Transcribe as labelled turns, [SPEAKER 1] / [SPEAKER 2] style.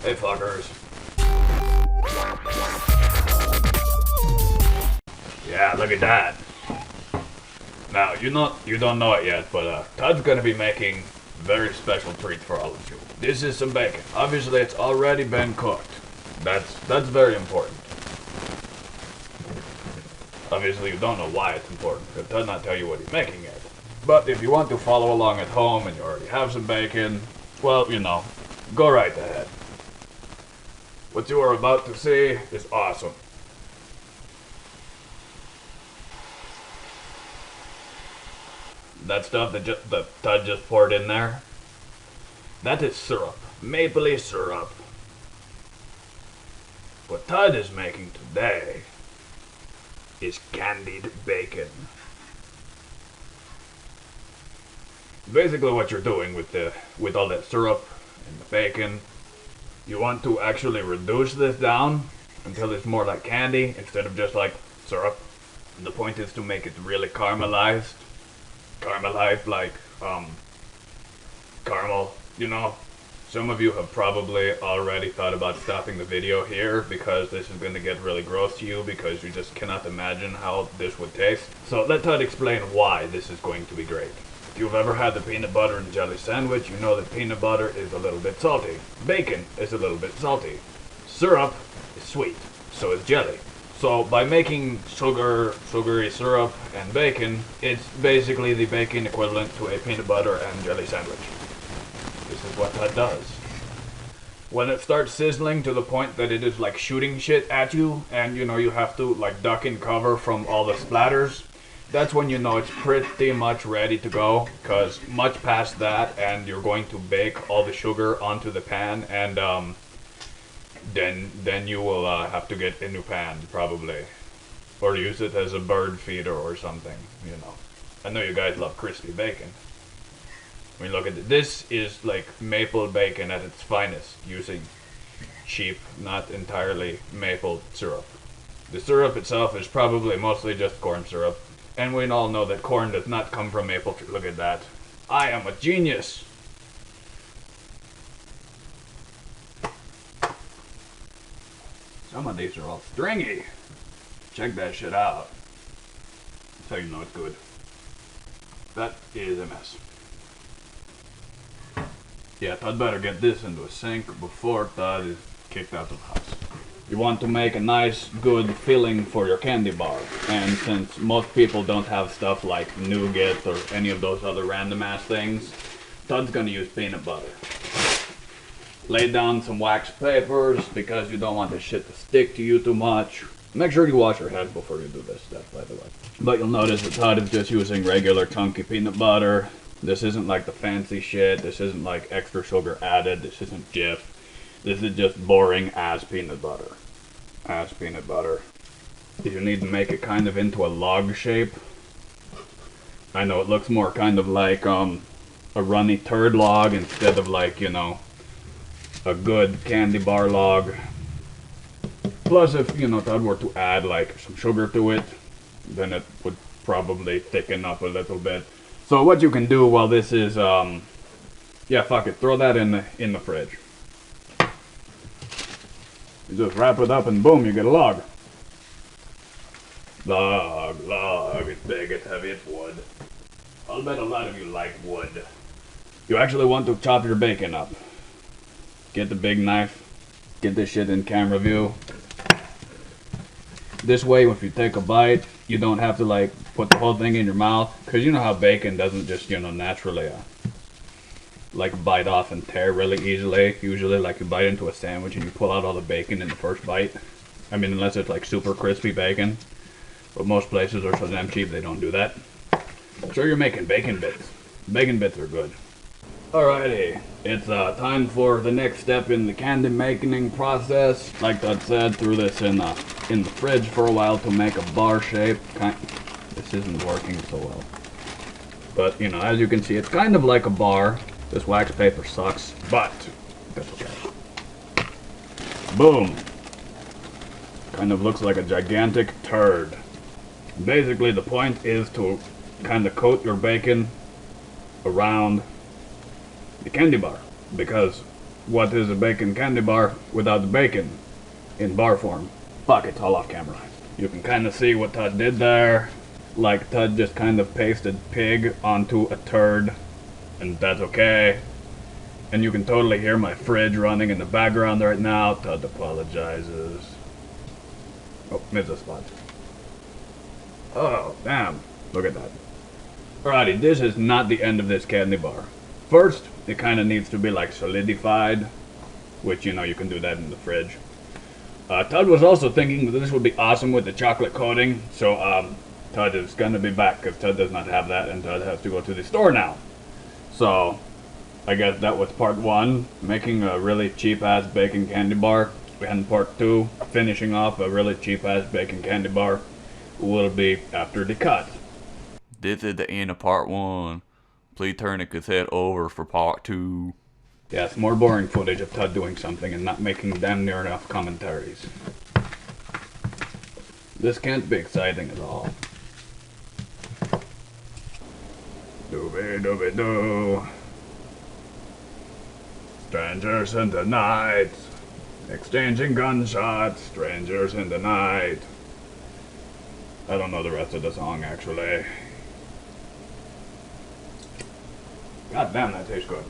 [SPEAKER 1] Hey fuckers. Yeah, look at that. Now, you don't know it yet, but Todd's gonna be making very special treats for all of you. This is some bacon. Obviously, it's already been cooked. That's very important. Obviously, you don't know why it's important. It does not tell you what he's making yet. But if you want to follow along at home and you already have some bacon, well, go right ahead. What you are about to see is awesome. That stuff that Todd just poured in there, that is syrup. Mapley syrup. What Todd is making today is candied bacon. Basically what you're doing with all that syrup and the bacon, you want to actually reduce this down until it's more like candy instead of just like syrup. And the point is to make it really caramelized. Caramelized like caramel, Some of you have probably already thought about stopping the video here because this is going to get really gross to you because you just cannot imagine how this would taste. So let Todd explain why this is going to be great. If you've ever had the peanut butter and jelly sandwich, you know that peanut butter is a little bit salty. Bacon is a little bit salty. Syrup is sweet, so is jelly. So by making sugary syrup and bacon, it's basically the bacon equivalent to a peanut butter and jelly sandwich. This is what that does. When it starts sizzling to the point that it is like shooting shit at you, and you have to like duck and cover from all the splatters, that's when you know it's pretty much ready to go, because much past that and you're going to bake all the sugar onto the pan, and then you will have to get a new pan probably, or use it as a bird feeder or something. I know you guys love crispy bacon. I mean, look at it. This is like maple bacon at its finest, using cheap, not entirely maple syrup. The syrup itself is probably mostly just corn syrup. And we all know that corn does not come from maple tree. Look at that. I am a genius. Some of these are all stringy. Check that shit out. That's how you know it's good. That is a mess. Yeah, Todd better get this into a sink before Todd is kicked out of the house. You want to make a nice, good filling for your candy bar. And since most people don't have stuff like nougat or any of those other random ass things, Todd's gonna use peanut butter. Lay down some wax papers because you don't want this shit to stick to you too much. Make sure you wash your hands before you do this stuff, by the way. But you'll notice that Todd is just using regular chunky peanut butter. This isn't like the fancy shit. This isn't like extra sugar added. This isn't Jif. This is just boring ass peanut butter. Ass peanut butter. You need to make it kind of into a log shape. I know it looks more kind of like a runny turd log instead of like, a good candy bar log. Plus if, Todd were to add like some sugar to it, then it would probably thicken up a little bit. So what you can do while this is, yeah, fuck it, throw that in the fridge. You just wrap it up and boom, you get a log. Log, it's big, it's heavy, it's wood. I'll bet a lot of you like wood. You actually want to chop your bacon up. Get the big knife, get this shit in camera view. This way, if you take a bite, you don't have to like put the whole thing in your mouth, because you know how bacon doesn't just, naturally like bite off and tear really easily. Usually like you bite into a sandwich and you pull out all the bacon in the first bite. I mean, unless it's like super crispy bacon, but most places are so damn cheap they don't do that. So you're making bacon bits. Bacon bits are good. Alrighty, it's time for the next step in the candy making process. Like Todd said, threw this in the fridge for a while to make a bar shape. This isn't working so well. But, as you can see, it's kind of like a bar. This wax paper sucks, but that's okay. Boom. Kind of looks like a gigantic turd. Basically, the point is to kind of coat your bacon around the candy bar, because what is a bacon candy bar without the bacon in bar form? Fuck, it's all off camera. You can kind of see what Tuhd did there. Like, Tuhd just kind of pasted pig onto a turd, and that's okay. And you can totally hear my fridge running in the background right now. Tuhd apologizes. Oh, missed a spot. Oh, damn. Look at that. Alrighty, this is not the end of this candy bar. First, it kind of needs to be like solidified, which, you know, you can do that in the fridge. Tuhd was also thinking that this would be awesome with the chocolate coating, so Tuhd is gonna be back because Tuhd does not have that, and Tuhd has to go to the store now. So, I guess that was part 1, making a really cheap-ass bacon candy bar. And part 2, finishing off a really cheap-ass bacon candy bar, will be after the cut.
[SPEAKER 2] This is the end of part 1. Please turn the cassette over for part 2.
[SPEAKER 1] Yes, more boring footage of Tuhd doing something and not making damn near enough commentaries. This can't be exciting at all. Dooby-dooby-doo. Strangers in the night. Exchanging gunshots. Strangers in the night. I don't know the rest of the song, actually. God damn, that tastes good.